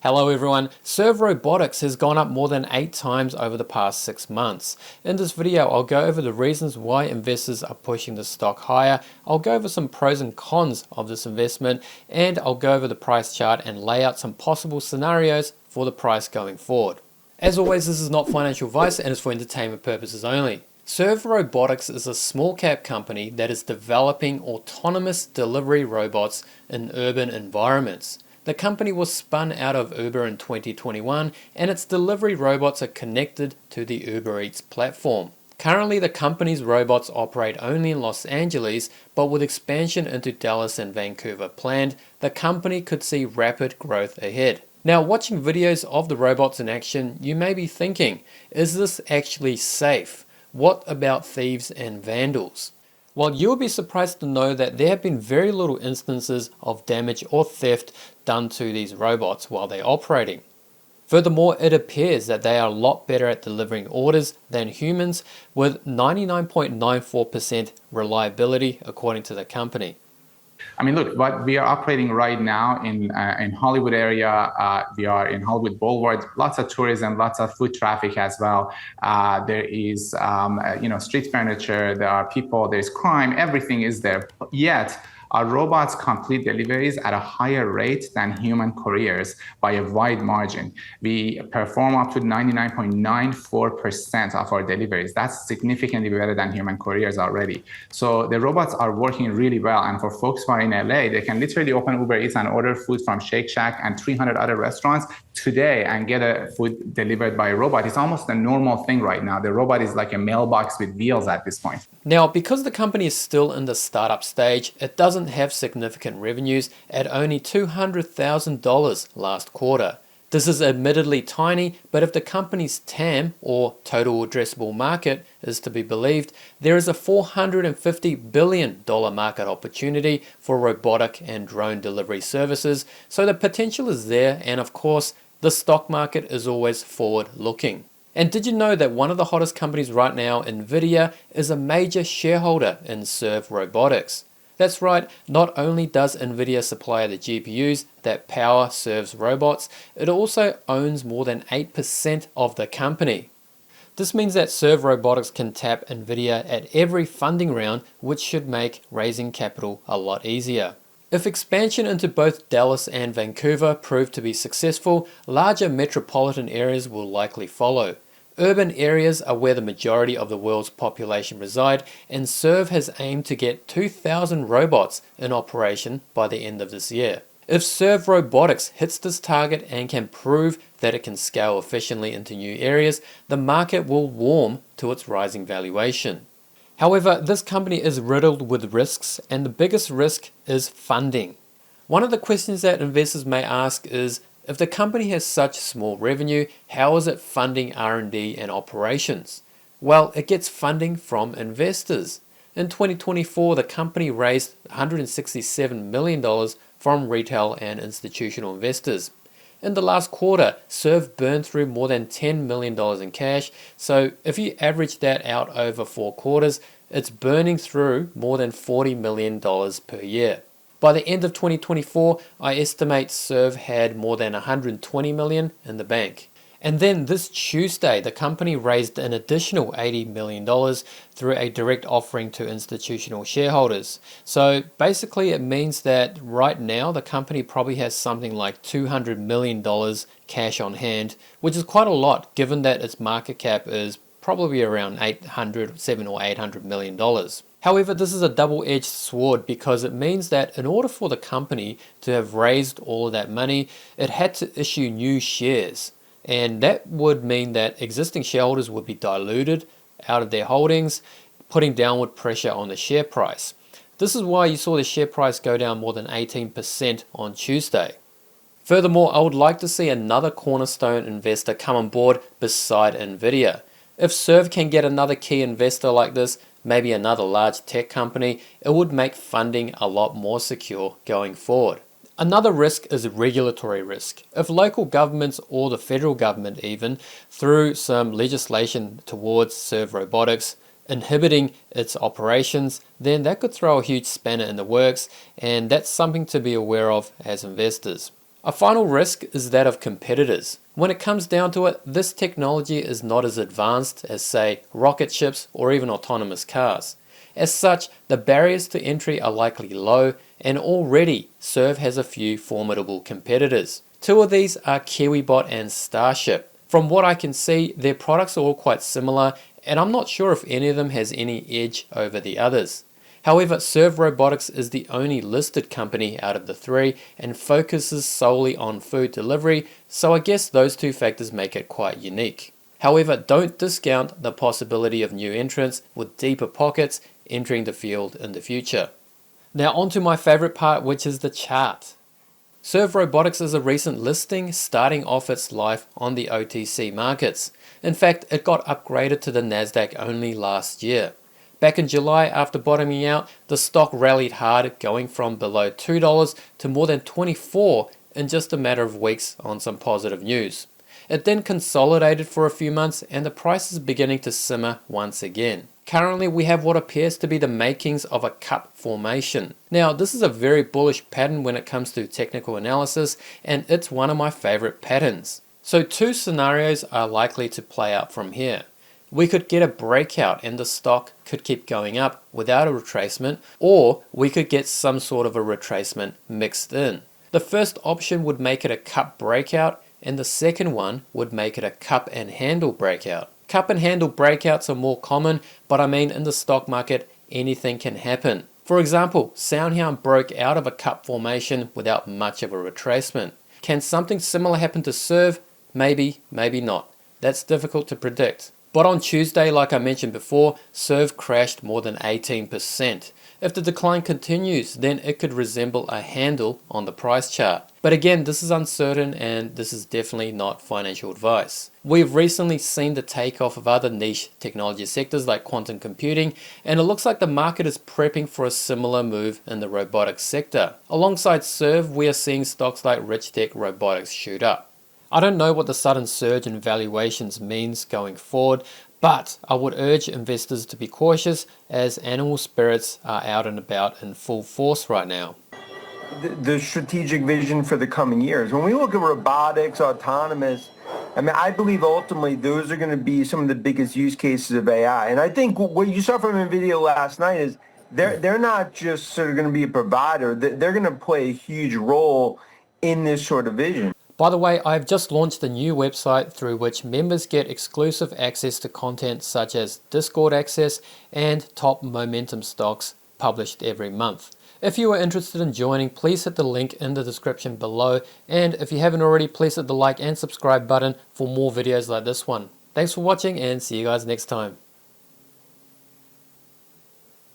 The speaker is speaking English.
Hello everyone, SERV Robotics has gone up more than 8 times over the past 6 months. In this video I'll go over the reasons why investors are pushing the stock higher, I'll go over some pros and cons of this investment, and I'll go over the price chart and lay out some possible scenarios for the price going forward. As always, this is not financial advice and is for entertainment purposes only. SERV Robotics is a small cap company that is developing autonomous delivery robots in urban environments. The company was spun out of Uber in 2021 and its delivery robots are connected to the Uber Eats platform. Currently the company's robots operate only in Los Angeles, but with expansion into Dallas and Vancouver planned, the company could see rapid growth ahead. Now, watching videos of the robots in action, you may be thinking, is this actually safe? What about thieves and vandals? Well, you'll be surprised to know that there have been very little instances of damage or theft done to these robots while they're operating. Furthermore, it appears that they are a lot better at delivering orders than humans, with 99.94% reliability according to the company. I mean, look, what we are operating right now in Hollywood area, we are in Hollywood Boulevard, lots of tourism, lots of foot traffic as well. There is, street furniture, there are people, there's crime, everything is there. Yet, our robots complete deliveries at a higher rate than human couriers by a wide margin. We perform up to 99.94% of our deliveries. That's significantly better than human couriers already. So the robots are working really well. And for folks who are in LA, they can literally open Uber Eats and order food from Shake Shack and 300 other restaurants today and get a food delivered by a robot. It's almost a normal thing right now. The robot is like a mailbox with wheels at this point. Now, because the company is still in the startup stage, it doesn't have significant revenues at only $200,000 last quarter. This is admittedly tiny, but if the company's TAM, or total addressable market, is to be believed, there is a $450 billion market opportunity for robotic and drone delivery services, so the potential is there, and of course, the stock market is always forward-looking. And did you know that one of the hottest companies right now, Nvidia, is a major shareholder in SERV Robotics? That's right, not only does Nvidia supply the GPUs that power SERV's robots, it also owns more than 8% of the company. This means that SERV Robotics can tap Nvidia at every funding round, which should make raising capital a lot easier. If expansion into both Dallas and Vancouver prove to be successful, larger metropolitan areas will likely follow. Urban areas are where the majority of the world's population reside, and SERV has aimed to get 2,000 robots in operation by the end of this year. If SERV Robotics hits this target and can prove that it can scale efficiently into new areas, the market will warm to its rising valuation. However, this company is riddled with risks, and the biggest risk is funding. One of the questions that investors may ask is, if the company has such small revenue, how is it funding R&D and operations? Well, it gets funding from investors. In 2024, the company raised $167 million from retail and institutional investors. In the last quarter, SERV burned through more than $10 million in cash, so if you average that out over 4 quarters, it's burning through more than $40 million per year. By the end of 2024, I estimate SERV had more than $120 million in the bank. And then this Tuesday, the company raised an additional $80 million through a direct offering to institutional shareholders. So basically it means that right now the company probably has something like $200 million cash on hand, which is quite a lot given that its market cap is probably around $700 or $800 million. However, this is a double-edged sword because it means that in order for the company to have raised all of that money, it had to issue new shares. And that would mean that existing shareholders would be diluted out of their holdings, putting downward pressure on the share price. This is why you saw the share price go down more than 18% on Tuesday. Furthermore, I would like to see another cornerstone investor come on board beside Nvidia. If SERV can get another key investor like this, maybe another large tech company, it would make funding a lot more secure going forward. Another risk is regulatory risk. If local governments or the federal government even, through some legislation towards SERV Robotics, inhibiting its operations, then that could throw a huge spanner in the works, and that's something to be aware of as investors. A final risk is that of competitors. When it comes down to it, this technology is not as advanced as, say, rocket ships or even autonomous cars. As such, the barriers to entry are likely low, and already SERV has a few formidable competitors. Two of these are KiwiBot and Starship. From what I can see, their products are all quite similar, and I'm not sure if any of them has any edge over the others. However, SERV Robotics is the only listed company out of the three and focuses solely on food delivery, so I guess those two factors make it quite unique. However, don't discount the possibility of new entrants with deeper pockets entering the field in the future. Now on to my favorite part, which is the chart. SERV Robotics is a recent listing starting off its life on the OTC markets. In fact, it got upgraded to the Nasdaq only last year. Back in July, after bottoming out, the stock rallied hard, going from below $2 to more than $24 in just a matter of weeks on some positive news. It then consolidated for a few months and the price is beginning to simmer once again. Currently we have what appears to be the makings of a cup formation. Now this is a very bullish pattern when it comes to technical analysis, and it's one of my favorite patterns. So two scenarios are likely to play out from here. We could get a breakout and the stock could keep going up without a retracement, or we could get some sort of a retracement mixed in. The first option would make it a cup breakout, and the second one would make it a cup and handle breakout. Cup and handle breakouts are more common, but I mean in the stock market anything can happen. For example, Soundhound broke out of a cup formation without much of a retracement. Can something similar happen to SERV? Maybe, maybe not. That's difficult to predict. But on Tuesday, like I mentioned before, SERV crashed more than 18%. If the decline continues, then it could resemble a handle on the price chart. But again, this is uncertain and this is definitely not financial advice. We've recently seen the takeoff of other niche technology sectors like quantum computing, and it looks like the market is prepping for a similar move in the robotics sector. Alongside SERV, we are seeing stocks like Richtech Robotics shoot up. I don't know what the sudden surge in valuations means going forward, but I would urge investors to be cautious as animal spirits are out and about in full force right now. The strategic vision for the coming years. When we look at robotics, autonomous, I mean, I believe ultimately those are going to be some of the biggest use cases of AI. And I think what you saw from Nvidia last night is they're not just sort of going to be a provider. They're going to play a huge role in this sort of vision. By the way, I've just launched a new website through which members get exclusive access to content such as Discord access and top momentum stocks published every month. If you are interested in joining, please hit the link in the description below, and if you haven't already, please hit the like and subscribe button for more videos like this one. Thanks for watching and see you guys next time.